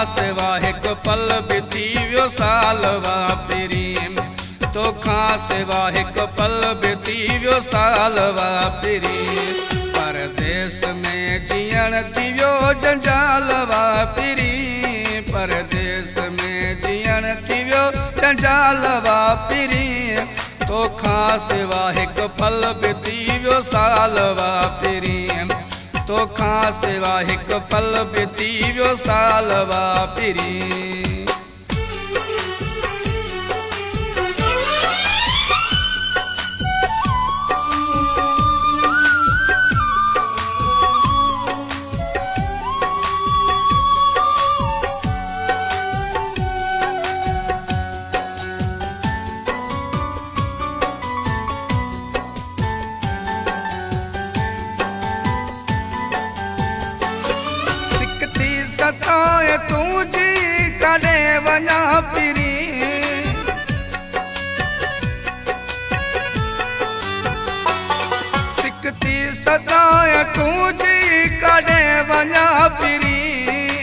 सिवा हिक पल बिती वियो साल वापिरी, तोखां सिवा हिक पल बिती वियो साल वापिरी। परदेस में जीअण थी वियो जंजाल वापिरी, परदेस में जीअण थी वियो जंजाल वापिरी। तोखां सिवा हिक पल बिती वियो साल वापिरी, तोखां सिवा हिक पल बिती वियो साल वापिरी। सताए तुझी कॾे वञा फिरी, सिक थी सताए तुझी कॾे वञा फिरी,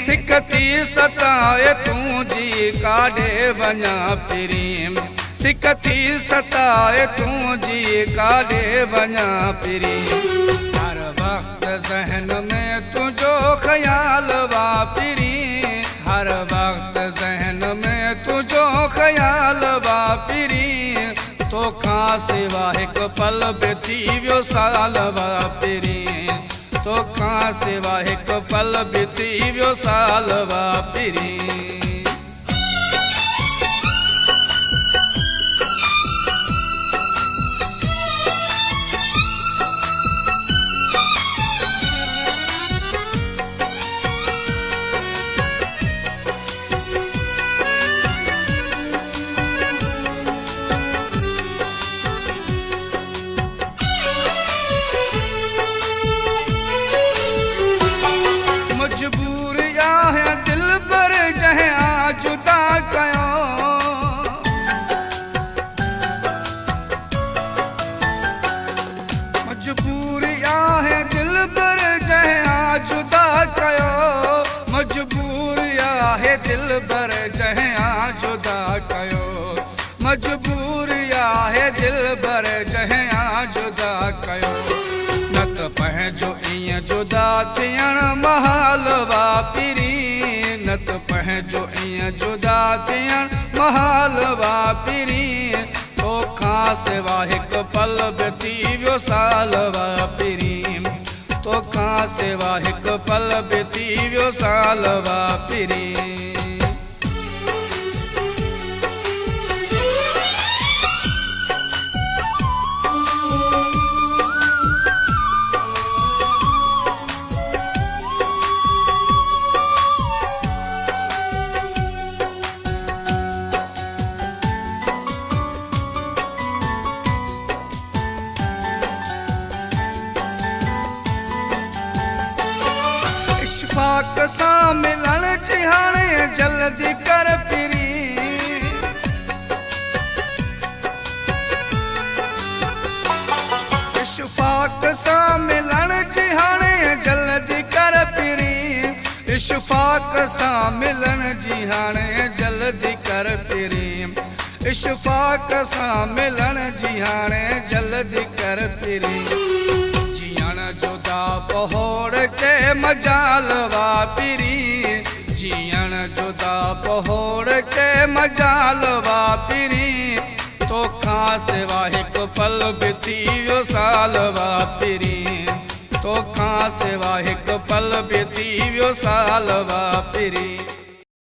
सिक थी सताए तुझी काॾे वञा फिरी, सिक थी सताए तुझी काॾे वञा फिरी। हर वक्त ज़हन में तुझो ख्याल वापिरी, हर वक्त ज़हन में तुझो ख्याल वापिरी। तोखां सिवा हिक पल बिती वियो साल वापिरी, तोखां सिवा हिक पल बिती वियो साल वापिरी। मजबूर आहे दिल पर जंहिं आ जुदा कयो, मजबूर आहे दिल पर जंहिं आ जुदा कयो, मजबूर आहे दिल पर जंहिं आ जुदा कयो, मजबूर आहे दिल पर जंहिं आ जुदा कयो। न त पंहिंजो ईअं जुदा थियण महाल वापिरी, न त पंहिंजो ईअं जुदा थियण महाल वापिरी। तोखां सिवा हिक पल बिती वियो साल वापिरी, तोखां सिवा हिक पल बिती वियो साल वापिरी। इशफाक सां मिलण जी हाणे जल्दी कर फिरी, इशफाक सां मिलण जी हाणे जल्दी कर फिरी, इशफाक सां मिलण जी हाणे जल्दी कर फिरी, इशफाक सां मिलण जी हाणे जल्दी कर फिरी। जीअण जुदा पहोड़ चे मजाल वापिरी, जीअण जुदा पहोड़ चे मजाल वापिरी। तोखां सिवा हिक पल बिती वियो साल वापिरी, तोखां सिवा हिक पल बिती वियो साल वापिरी।